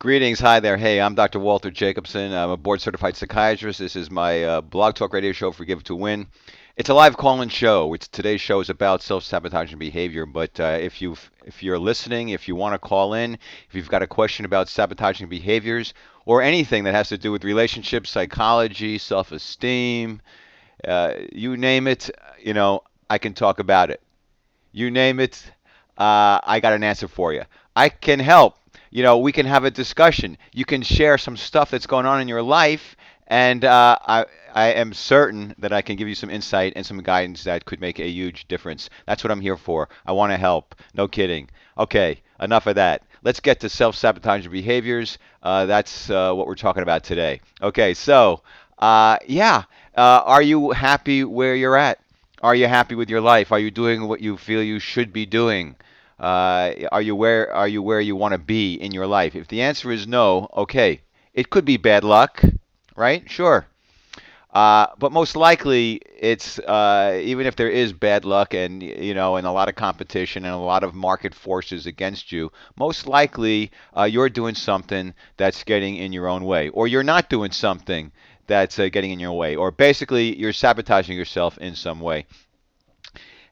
Greetings. Hi there. Hey, I'm Dr. Walter Jacobson. I'm a board certified psychiatrist. This is my blog talk radio show, Forgive to Win. It's a live call-in show, which today's show is about self-sabotaging behavior. But if you're listening, if you want to call in, if you've got a question about sabotaging behaviors or anything that has to do with relationships, psychology, self-esteem, you name it, I can talk about it. You name it, I got an answer for you. I can help. We can have a discussion. You can share some stuff that's going on in your life, and I am certain that I can give you some insight and some guidance that could make a huge difference. That's what I'm here for. I want to help. No kidding. Okay, enough of that. Let's get to self-sabotaging behaviors. That's what we're talking about today. Okay, so yeah, are you happy where you're at? Are you happy with your life? Are you doing what you feel you should be doing? Are you where you want to be in your life? If the answer is no, okay, it could be bad luck, right? Sure. But most likely, it's even if there is bad luck and and a lot of competition and a lot of market forces against you, most likely you're doing something that's getting in your own way, or you're not doing something that's getting in your way, or basically you're sabotaging yourself in some way.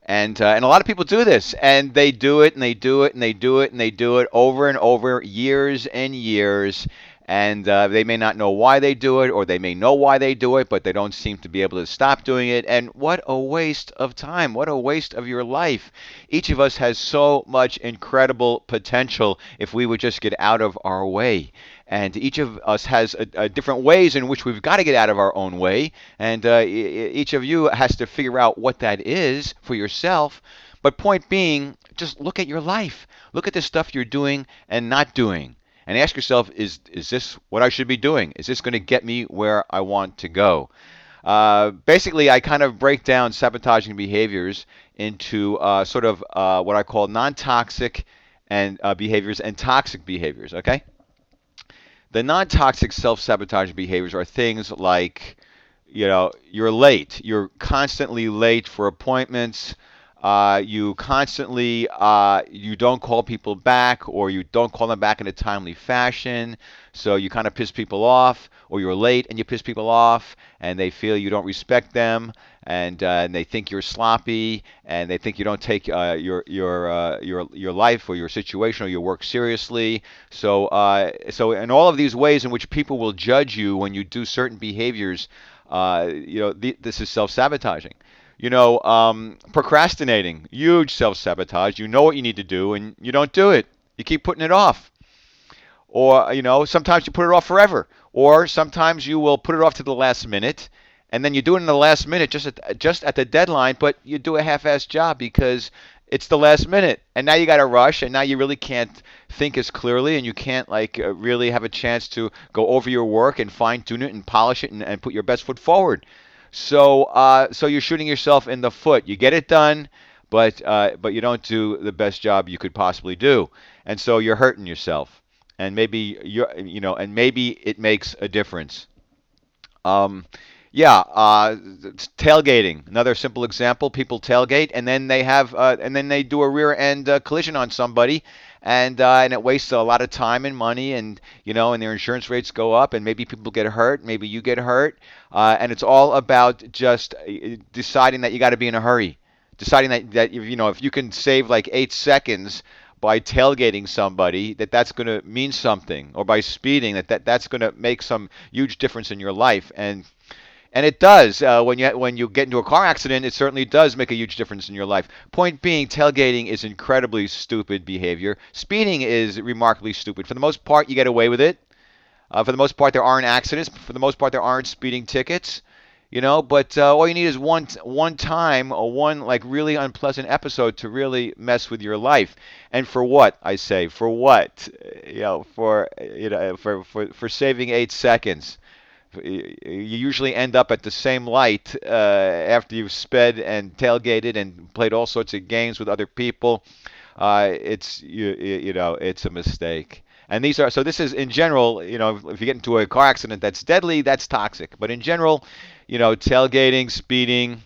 And a lot of people do this, and they do it, and they do it, and they do it, and they do it over and over, years and years. And they may not know why they do it, or they may know why they do it, but they don't seem to be able to stop doing it. And what a waste of time! What a waste of your life! Each of us has so much incredible potential if we would just get out of our way. And each of us has a different ways in which we've got to get out of our own way. And each of you has to figure out what that is for yourself. But point being, just look at your life. Look at the stuff you're doing and not doing. And ask yourself, is this what I should be doing? Is this going to get me where I want to go? Basically, I kind of break down sabotaging behaviors into sort of what I call non-toxic and behaviors and toxic behaviors. Okay. The non-toxic self-sabotaging behaviors are things like, you're late. You're constantly late for appointments. You constantly you don't call people back, or you don't call them back in a timely fashion. So you kind of piss people off, or you're late and you piss people off, and they feel you don't respect them, and they think you're sloppy, and they think you don't take your life or your situation or your work seriously. So in all of these ways in which people will judge you when you do certain behaviors, this is self-sabotaging. Procrastinating, huge self-sabotage. You know what you need to do and you don't do it. You keep putting it off. Or, sometimes you put it off forever. Or sometimes you will put it off to the last minute, and then you do it in the last minute just at the deadline, but you do a half-assed job because it's the last minute. And now you got to rush, and now you really can't think as clearly, and you can't really have a chance to go over your work and fine-tune it and polish it and put your best foot forward. So you're shooting yourself in the foot. You get it done, but you don't do the best job you could possibly do, and so you're hurting yourself. And maybe it makes a difference. Um, yeah, tailgating. Another simple example. People tailgate, and then they do a rear end collision on somebody, and it wastes a lot of time and money, and their insurance rates go up, and maybe people get hurt, maybe you get hurt, and it's all about just deciding that you got to be in a hurry, deciding that if you can save like 8 seconds by tailgating somebody, that's going to mean something, or by speeding, that's going to make some huge difference in your life. And it does. When you get into a car accident, it certainly does make a huge difference in your life. Point being, tailgating is incredibly stupid behavior. Speeding is remarkably stupid. For the most part, you get away with it. For the most part, there aren't accidents. For the most part, there aren't speeding tickets. But all you need is one time, or one like really unpleasant episode to really mess with your life. And for what, I say? For what? For saving 8 seconds. You usually end up at the same light after you've sped and tailgated and played all sorts of games with other people. It's a mistake. And this is in general, if you get into a car accident that's deadly, that's toxic. But in general, tailgating, speeding,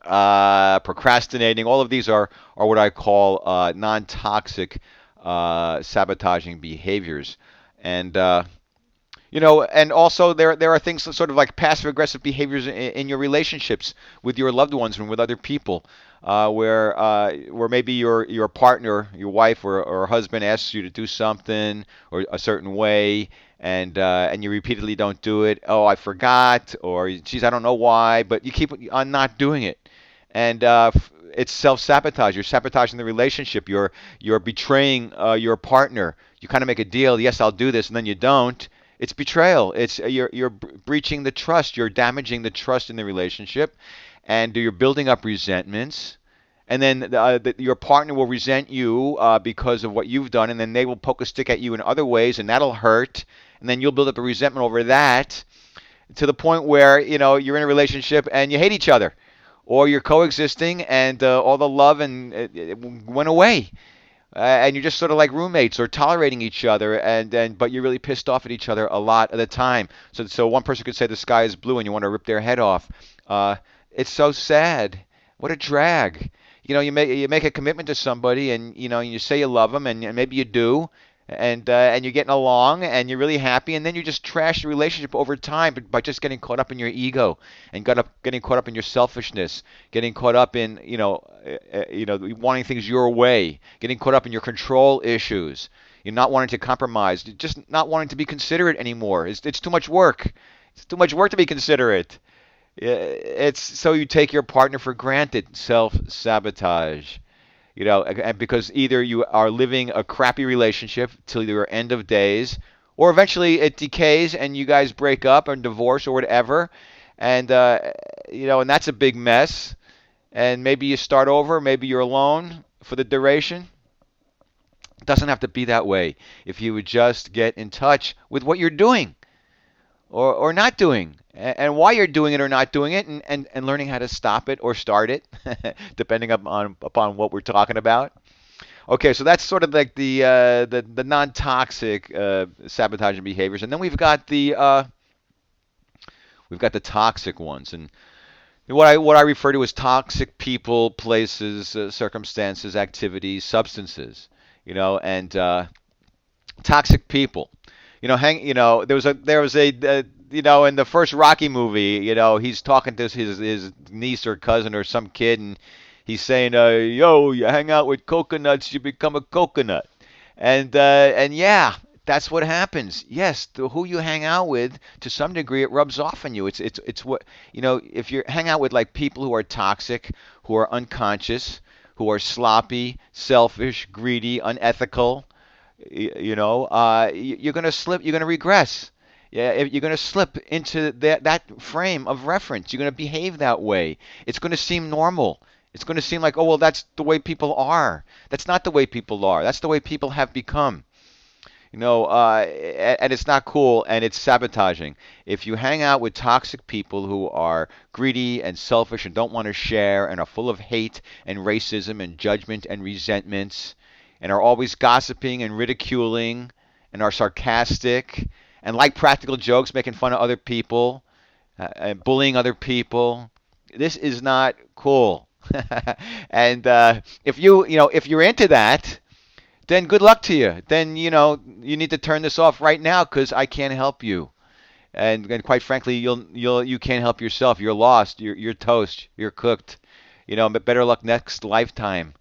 procrastinating, all of these are what I call non-toxic self-sabotaging behaviors. And and also there are things sort of like passive aggressive behaviors in your relationships with your loved ones and with other people, where maybe your partner, your wife or husband asks you to do something or a certain way, and you repeatedly don't do it. Oh, I forgot, or geez, I don't know why, but you keep on not doing it, and it's self-sabotage. You're sabotaging the relationship. You're betraying your partner. You kind of make a deal. Yes, I'll do this, and then you don't. It's betrayal. It's you're breaching the trust. You're damaging the trust in the relationship, and you're building up resentments. And then your partner will resent you because of what you've done, and then they will poke a stick at you in other ways, and that'll hurt. And then you'll build up a resentment over that to the point where you're in a relationship and you hate each other, or you're coexisting and all the love and it went away, and you're just sort of like roommates or tolerating each other, and but you're really pissed off at each other a lot of the time. So one person could say the sky is blue and you want to rip their head off. It's so sad. What a drag. You make a commitment to somebody, and you say you love them, and maybe you do, and you're getting along, and you're really happy, and then you just trash the relationship over time by just getting caught up in your ego, and getting caught up in your selfishness, getting caught up in wanting things your way, getting caught up in your control issues, you're not wanting to compromise, just not wanting to be considerate anymore. It's too much work. It's too much work to be considerate. It's so you take your partner for granted. Self-sabotage. And because either you are living a crappy relationship till your end of days, or eventually it decays and you guys break up or divorce or whatever, and that's a big mess. And maybe you start over, maybe you're alone for the duration. It doesn't have to be that way. If you would just get in touch with what you're doing or not doing, and why you're doing it or not doing it, and learning how to stop it or start it, depending upon what we're talking about. Okay, so that's sort of like the non-toxic sabotaging behaviors, and then we've got the toxic ones, and what I refer to as toxic people, places, circumstances, activities, substances, and toxic people. There was a in the first Rocky movie, he's talking to his niece or cousin or some kid, and he's saying, "Yo, you hang out with coconuts, you become a coconut," and yeah, that's what happens. Yes, who you hang out with, to some degree, it rubs off on you. It's what if you hang out with like people who are toxic, who are unconscious, who are sloppy, selfish, greedy, unethical, you're going to slip, you're going to regress. Yeah, you're going to slip into that frame of reference. You're going to behave that way. It's going to seem normal. It's going to seem like, oh, well, that's the way people are. That's not the way people are. That's the way people have become. And it's not cool, and it's sabotaging. If you hang out with toxic people who are greedy and selfish and don't want to share and are full of hate and racism and judgment and resentments, and are always gossiping and ridiculing and are sarcastic and like practical jokes, making fun of other people, and bullying other people, this is not cool. And if you're into that, then good luck to you. Then you need to turn this off right now because I can't help you. And quite frankly, you can't help yourself. You're lost. You're toast. You're cooked. But better luck next lifetime,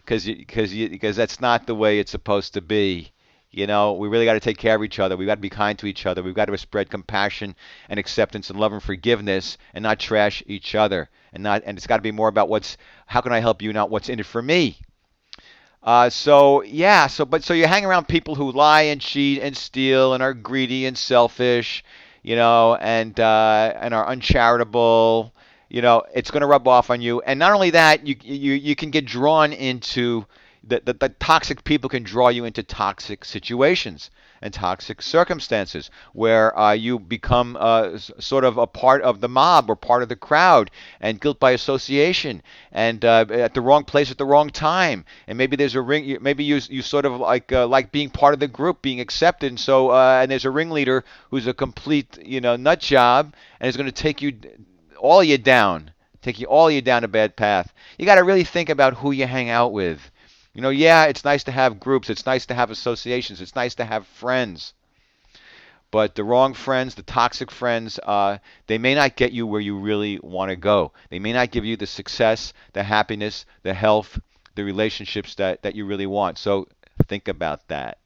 because that's not the way it's supposed to be. We really got to take care of each other. We've got to be kind to each other. We've got to spread compassion and acceptance and love and forgiveness, and not trash each other. And it's got to be more about how can I help you, not what's in it for me. So yeah, so you hang around people who lie and cheat and steal and are greedy and selfish, and are uncharitable. It's going to rub off on you. And not only that, you can get drawn into the toxic people can draw you into toxic situations and toxic circumstances where you become sort of a part of the mob or part of the crowd, and guilt by association, and at the wrong place at the wrong time. And maybe there's a ring. Maybe you sort of like being part of the group, being accepted. And so and there's a ringleader who's a complete nut job, and is going to take you all you down, take you all you down a bad path. You got to really think about who you hang out with. Yeah, it's nice to have groups, it's nice to have associations, it's nice to have friends. But the wrong friends, the toxic friends, they may not get you where you really want to go. They may not give you the success, the happiness, the health, the relationships that you really want. So think about that.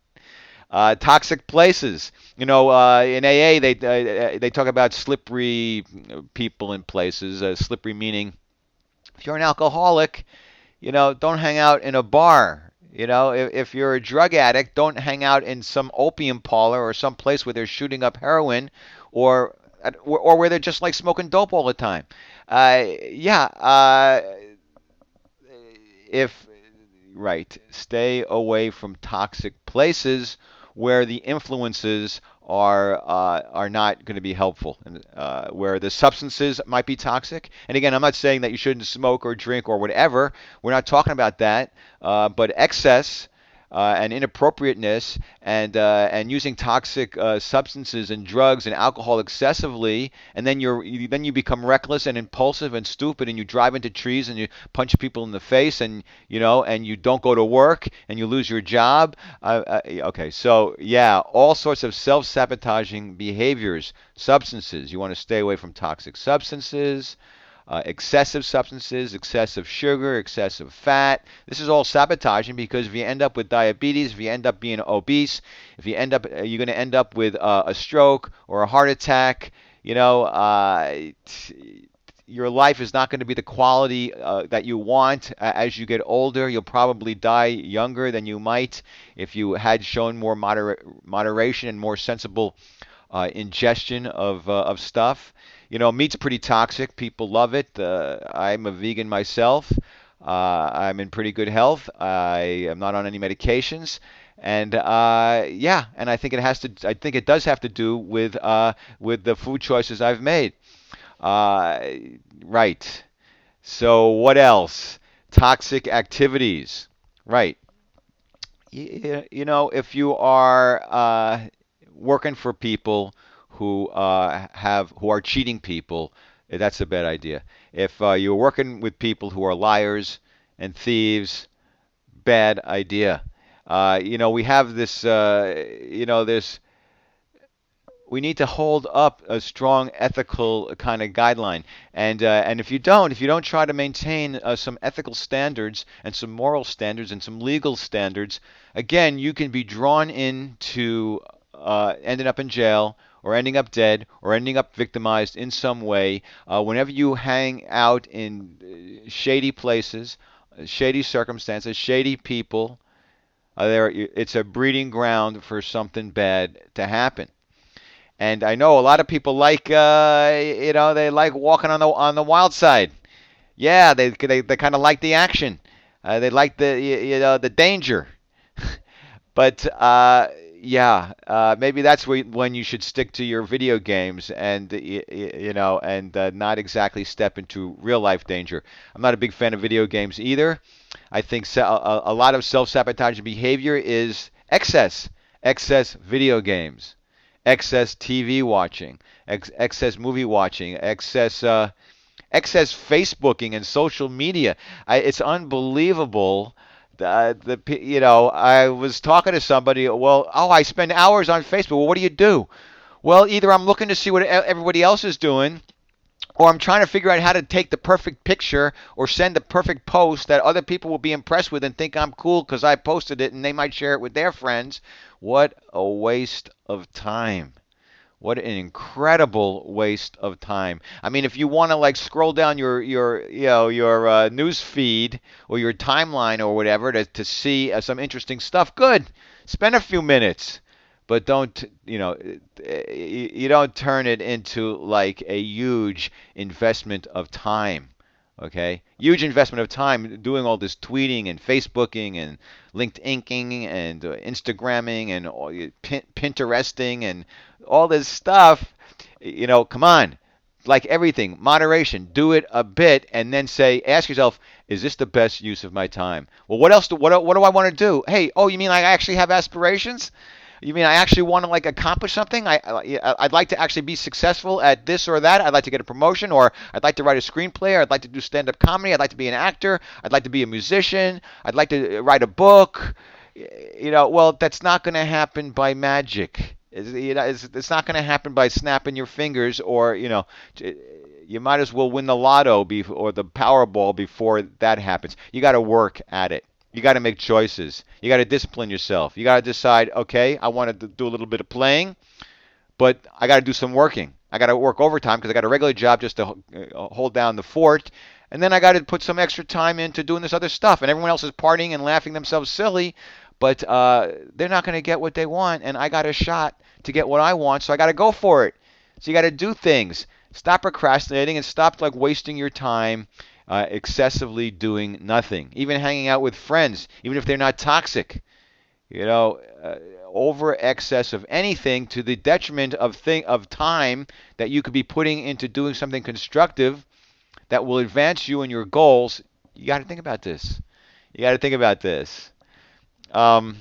Toxic places. In AA they talk about slippery people in places. Slippery meaning if you're an alcoholic, don't hang out in a bar. If you're a drug addict, don't hang out in some opium parlor or some place where they're shooting up heroin, or or where they're just like smoking dope all the time. Yeah, if right, stay away from toxic places where the influences are not going to be helpful, and where the substances might be toxic. And again, I'm not saying that you shouldn't smoke or drink or whatever. We're not talking about that. But excess and inappropriateness and using toxic substances and drugs and alcohol excessively, and then you become reckless and impulsive and stupid, and you drive into trees and you punch people in the face, and you don't go to work and you lose your job. Okay, so yeah, all sorts of self-sabotaging behaviors, substances. You want to stay away from toxic substances, excessive substances, excessive sugar, excessive fat. This is all sabotaging because if you end up with diabetes, if you end up being obese, if you end up, you're going to end up with a stroke or a heart attack. Your life is not going to be the quality that you want as you get older. You'll probably die younger than you might if you had shown more moderation and more sensible ingestion of stuff. Meat's pretty toxic. People love it. I'm a vegan myself. I'm in pretty good health. I am not on any medications. And yeah, and I think it has to. I think it does have to do with the food choices I've made. Uh, right. So what else? Toxic activities. Right. If you are working for people who are cheating people, that's a bad idea. If you're working with people who are liars and thieves, bad idea. We have this. This we need to hold up a strong ethical kind of guideline. And if you don't try to maintain some ethical standards and some moral standards and some legal standards, again, you can be drawn into ending up in jail or ending up dead or ending up victimized in some way. Whenever you hang out in shady places, shady circumstances, shady people, it's a breeding ground for something bad to happen. And I know a lot of people like, they like walking on the wild side. Yeah, they kind of like the action. They like the danger. But yeah, maybe that's when you should stick to your video games and not exactly step into real life danger. I'm not a big fan of video games either. I think a lot of self-sabotaging behavior is excess video games, excess TV watching, excess movie watching, excess Facebooking and social media. It's unbelievable. I was talking to somebody. Well, oh, I spend hours on Facebook. Well, what do you do? Well, either I'm looking to see what everybody else is doing, or I'm trying to figure out how to take the perfect picture or send the perfect post that other people will be impressed with and think I'm cool because I posted it and they might share it with their friends. What a waste of time. What an incredible waste of time. I mean, if you want to like scroll down your news feed or your timeline or whatever to see some interesting stuff, good. Spend a few minutes, but don't you don't turn it into like a huge investment of time. Okay, huge investment of time doing all this tweeting and Facebooking and LinkedIning and Instagramming and Pinteresting and all this stuff. Come on, like everything, moderation. Do it a bit and then ask yourself, is this the best use of my time? Well, what else? What do I want to do? Hey, oh, you mean like I actually have aspirations? You mean I actually want to like accomplish something? I'd like to actually be successful at this or that. I'd like to get a promotion, or I'd like to write a screenplay, or I'd like to do stand-up comedy. I'd like to be an actor. I'd like to be a musician. I'd like to write a book. Well, that's not going to happen by magic. It's not going to happen by snapping your fingers, or you might as well win the lotto or the Powerball before that happens. You got to work at it. You got to make choices. You got to discipline yourself. You got to decide, okay, I want to do a little bit of playing, but I got to do some working. I got to work overtime because I got a regular job just to hold down the fort. And then I got to put some extra time into doing this other stuff. And everyone else is partying and laughing themselves silly, but they're not going to get what they want. And I got a shot to get what I want, so I got to go for it. So you got to do things. Stop procrastinating and stop like wasting your time excessively doing nothing. Even hanging out with friends, even if they're not toxic. Over excess of anything to the detriment of time that you could be putting into doing something constructive that will advance you and your goals. You got to think about this. You got to think about this. Um,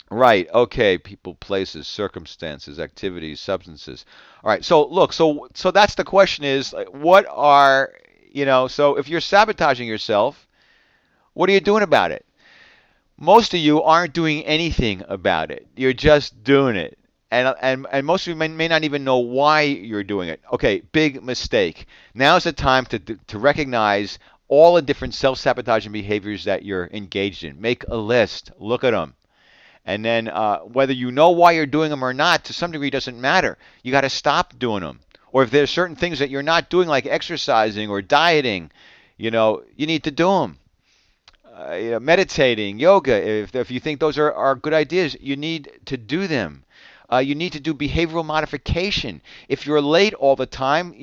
right. Okay. People, places, circumstances, activities, substances. All right. So look. So that's the question: is like, what are So if you're sabotaging yourself, what are you doing about it? Most of you aren't doing anything about it. You're just doing it. And most of you may not even know why you're doing it. Okay, big mistake. Now is the time to recognize all the different self-sabotaging behaviors that you're engaged in. Make a list. Look at them. And then whether you know why you're doing them or not, to some degree, doesn't matter. You got to stop doing them. Or if there's certain things that you're not doing, like exercising or dieting, you need to do them. Meditating, yoga, if you think those are good ideas, you need to do them. You need to do behavioral modification. If you're late all the time,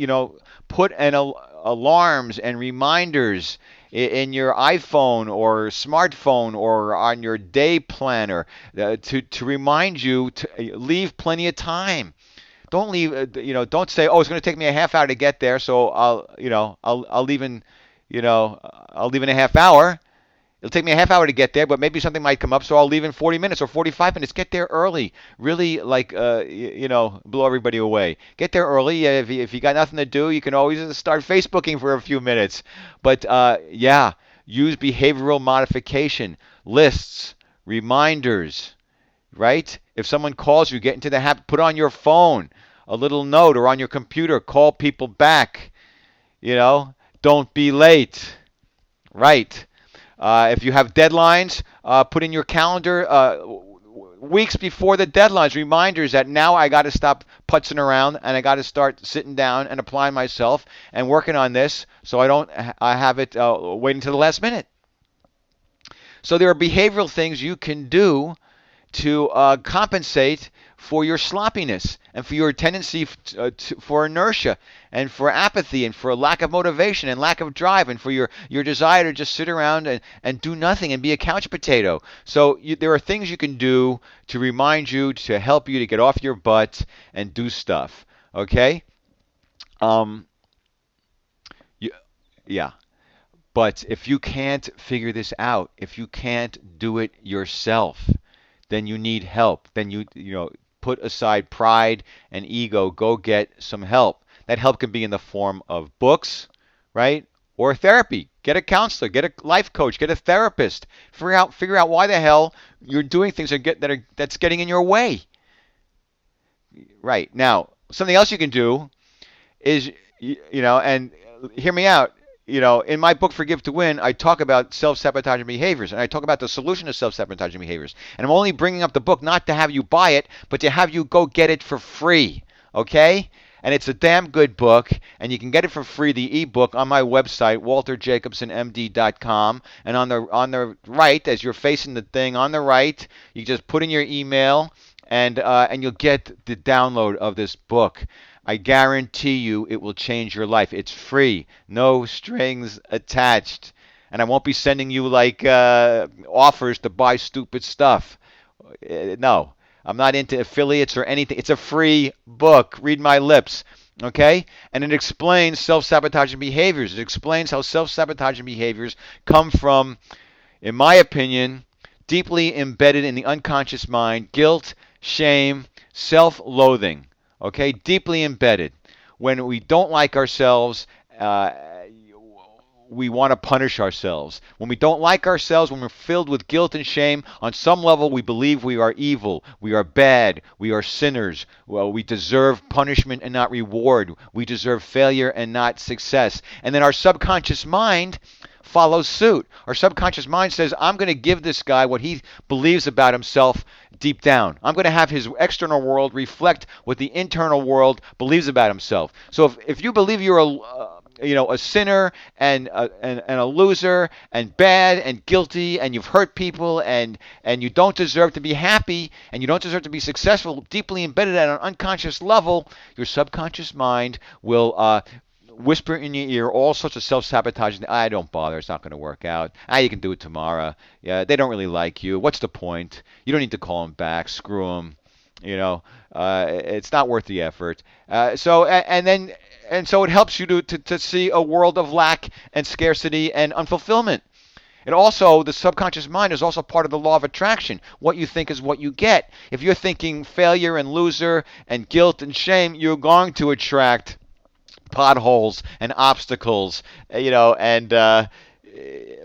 put alarms and reminders in your iPhone or smartphone or on your day planner to remind you to leave plenty of time. Don't leave, don't say, oh, it's going to take me a half hour to get there, so I'll leave in, I'll leave in a half hour. It'll take me a half hour to get there, but maybe something might come up, so I'll leave in 40 minutes or 45 minutes. Get there early. Really, blow everybody away. Get there early. If you got nothing to do, you can always start Facebooking for a few minutes. But use behavioral modification, lists, reminders, right? If someone calls you, get into the habit. Put on your phone a little note or on your computer. Call people back. Don't be late. Right. If you have deadlines, put in your calendar weeks before the deadlines reminders that now I got to stop putzing around and I got to start sitting down and applying myself and working on this so I have it waiting to the last minute. So there are behavioral things you can do to compensate for your sloppiness and for your tendency for inertia and for apathy and for a lack of motivation and lack of drive and for your desire to just sit around and do nothing and be a couch potato. So there are things you can do to remind you, to help you to get off your butt and do stuff. Okay? You, yeah. But if you can't figure this out, if you can't do it yourself, then you need help. Then you put aside pride and ego. Go get some help. That help can be in the form of books, right? Or therapy. Get a counselor. Get a life coach. Get a therapist. Figure out why the hell you're doing things that's getting in your way. Right. Now, something else you can do is and hear me out. In my book, Forgive to Win, I talk about self-sabotaging behaviors, and I talk about the solution to self-sabotaging behaviors. And I'm only bringing up the book not to have you buy it, but to have you go get it for free, okay? And it's a damn good book, and you can get it for free, the ebook, on my website, walterjacobsonmd.com. And on the right, as you're facing the thing on the right, you just put in your email, and you'll get the download of this book. I guarantee you it will change your life. It's free, no strings attached. And I won't be sending you offers to buy stupid stuff. No, I'm not into affiliates or anything. It's a free book. Read my lips. Okay? And it explains self-sabotaging behaviors. It explains how self-sabotaging behaviors come from, in my opinion, deeply embedded in the unconscious mind, guilt, shame, self-loathing, okay, deeply embedded. When we don't like ourselves, uh, we want to punish ourselves. When we don't like ourselves, when we're filled with guilt and shame, on some level we believe we are evil, we are bad, we are sinners. Well, we deserve punishment and not reward. We deserve failure and not success. And then our subconscious mind follows suit. Our subconscious mind says, I'm going to give this guy what he believes about himself deep down. I'm going to have his external world reflect what the internal world believes about himself. So if you believe you're a sinner and a loser and bad and guilty and you've hurt people and you don't deserve to be happy and you don't deserve to be successful, deeply embedded at an unconscious level, your subconscious mind will whisper in your ear all sorts of self-sabotaging. I don't bother. It's not going to work out. You can do it tomorrow. Yeah, they don't really like you. What's the point? You don't need to call them back. Screw them. It's not worth the effort. So it helps you to see a world of lack and scarcity and unfulfillment. And also, the subconscious mind is also part of the law of attraction. What you think is what you get. If you're thinking failure and loser and guilt and shame, you're going to attract potholes and obstacles, and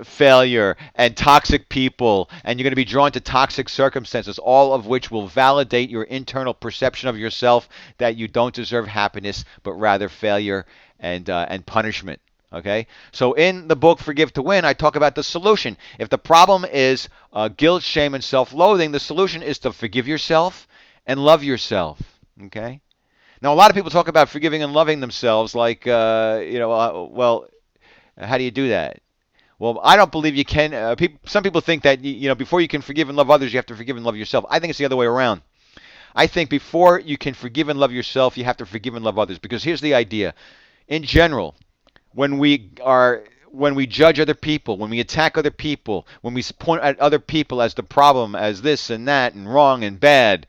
failure and toxic people, and you're going to be drawn to toxic circumstances, all of which will validate your internal perception of yourself that you don't deserve happiness, but rather failure and punishment. Okay? So in the book Forgive to Win, I talk about the solution. If the problem is guilt, shame, and self-loathing, the solution is to forgive yourself and love yourself. Okay? Now, a lot of people talk about forgiving and loving themselves like, well, how do you do that? Well, I don't believe you can. Some people think that before you can forgive and love others, you have to forgive and love yourself. I think it's the other way around. I think before you can forgive and love yourself, you have to forgive and love others. Because here's the idea: in general, when we judge other people, when we attack other people, when we point at other people as the problem, as this and that, and wrong and bad,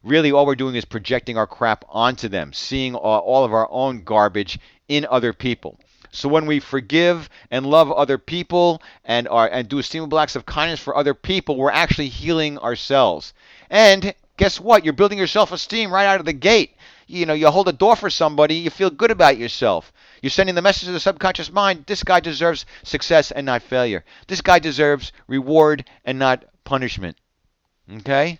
really all we're doing is projecting our crap onto them, seeing all of our own garbage in other people. So when we forgive and love other people and do esteemable acts of kindness for other people, we're actually healing ourselves. And guess what? You're building your self-esteem right out of the gate. You hold a door for somebody, you feel good about yourself. You're sending the message to the subconscious mind, this guy deserves success and not failure. This guy deserves reward and not punishment. Okay?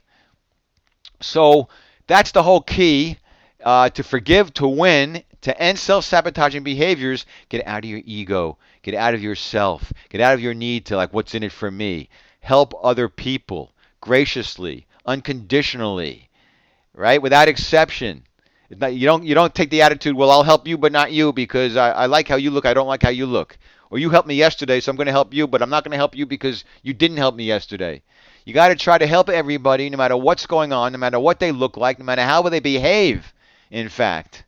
So that's the whole key to forgive, to win, to end self-sabotaging behaviors. Get out of your ego. Get out of yourself. Get out of your need to, like, what's in it for me. Help other people graciously, unconditionally, right? Without exception. You don't take the attitude, well, I'll help you but not you because I like how you look, I don't like how you look. Or you helped me yesterday, so I'm going to help you, but I'm not going to help you because you didn't help me yesterday. You got to try to help everybody, no matter what's going on, no matter what they look like, no matter how they behave, in fact.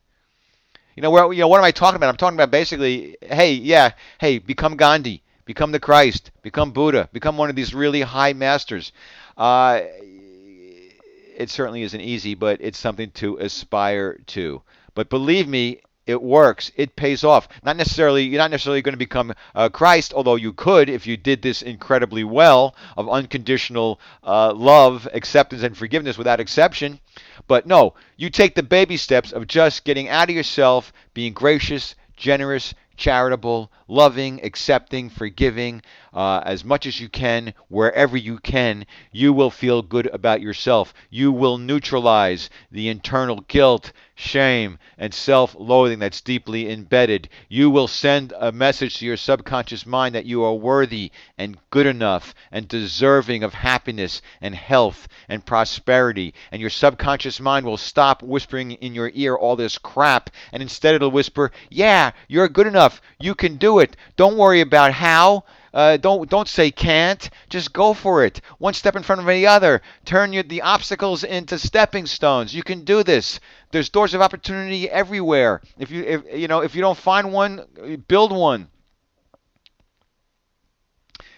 What am I talking about? I'm talking about basically, hey, become Gandhi, become the Christ, become Buddha, become one of these really high masters. It certainly isn't easy, but it's something to aspire to. But believe me, it works. It pays off. You're not necessarily going to become Christ, although you could if you did this incredibly well of unconditional love, acceptance, and forgiveness without exception. But no, you take the baby steps of just getting out of yourself, being gracious, generous, charitable, loving, accepting, forgiving, as much as you can, wherever you can, you will feel good about yourself. You will neutralize the internal guilt, shame, and self-loathing that's deeply embedded. You will send a message to your subconscious mind that you are worthy and good enough and deserving of happiness and health and prosperity. And your subconscious mind will stop whispering in your ear all this crap, and instead it'll whisper, yeah, you're good enough. You can do it. Don't worry about how. Don't say can't. Just go for it. One step in front of the other. Turn the obstacles into stepping stones. You can do this. There's doors of opportunity everywhere. If you don't find one, build one.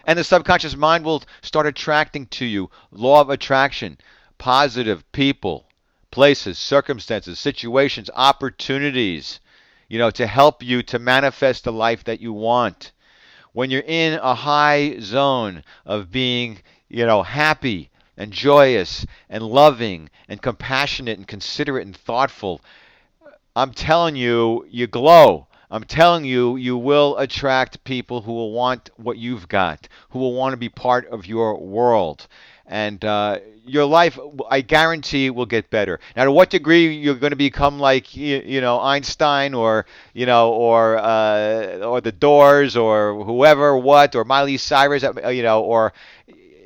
And the subconscious mind will start attracting to you. Law of attraction. Positive people, places, circumstances, situations, opportunities, to help you to manifest the life that you want. When you're in a high zone of being, happy and joyous and loving and compassionate and considerate and thoughtful, I'm telling you, you glow. I'm telling you, you will attract people who will want what you've got, who will want to be part of your world. And your life, I guarantee, will get better. Now, to what degree you're going to become like Einstein, or the Doors, or whoever, what, or Miley Cyrus, or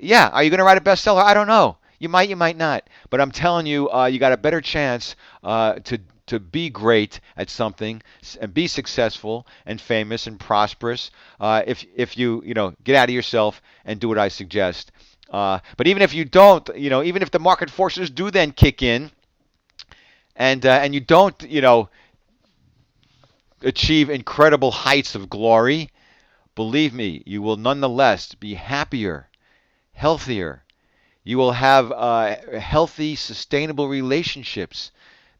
yeah, are you going to write a bestseller? I don't know. You might not. But I'm telling you, you got a better chance to be great at something and be successful and famous and prosperous if you get out of yourself and do what I suggest. But even if you don't, even if the market forces do then kick in and you don't, achieve incredible heights of glory, believe me, you will nonetheless be happier, healthier. You will have healthy, sustainable relationships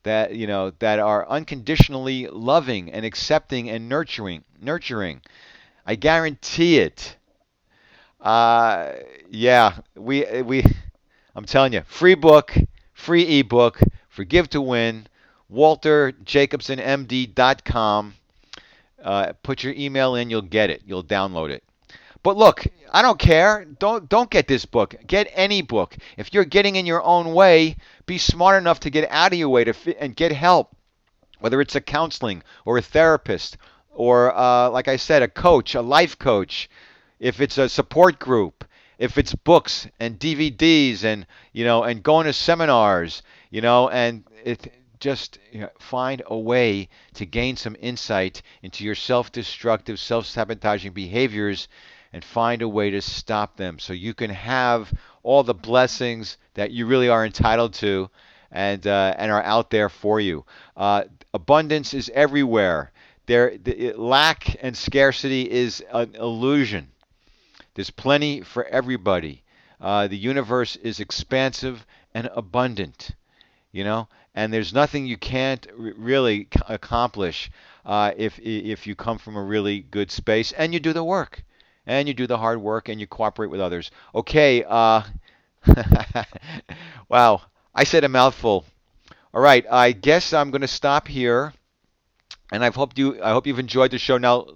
that are unconditionally loving and accepting and nurturing. I guarantee it. Uh, yeah, I'm telling you, free book, free ebook, Forgive to Win, WalterJacobsonMD.com. Put your email in, you'll get it. You'll download it. But look, I don't care. Don't get this book. Get any book. If you're getting in your own way, be smart enough to get out of your way and get help. Whether it's a counseling or a therapist or, like I said, a coach, a life coach. If it's a support group, if it's books and DVDs and going to seminars, and it just find a way to gain some insight into your self-destructive, self-sabotaging behaviors and find a way to stop them so you can have all the blessings that you really are entitled to and are out there for you. Abundance is everywhere. Lack and scarcity is an illusion. There's plenty for everybody. The universe is expansive and abundant, and there's nothing you can't really accomplish if you come from a really good space and you do the work, and you do the hard work, and you cooperate with others. Okay. Wow, I said a mouthful. All right, I guess I'm going to stop here, and I hope you've enjoyed the show. Now,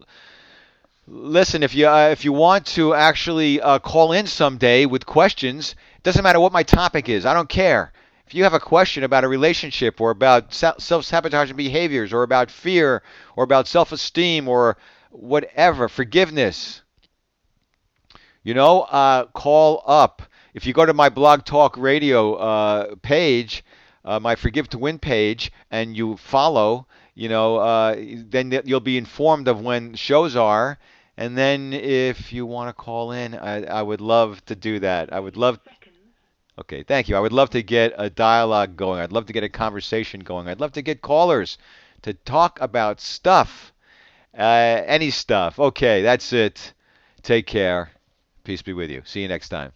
listen, if you want to actually call in someday with questions, it doesn't matter what my topic is. I don't care. If you have a question about a relationship or about self-sabotaging behaviors or about fear or about self-esteem or whatever, forgiveness, call up. If you go to my Blog Talk Radio page, my Forgive to Win page, and you follow, then you'll be informed of when shows are. And then if you want to call in, I would love to do that. I would love. Okay, thank you. I would love to get a dialogue going. I'd love to get a conversation going. I'd love to get callers to talk about stuff, any stuff. Okay, that's it. Take care. Peace be with you. See you next time.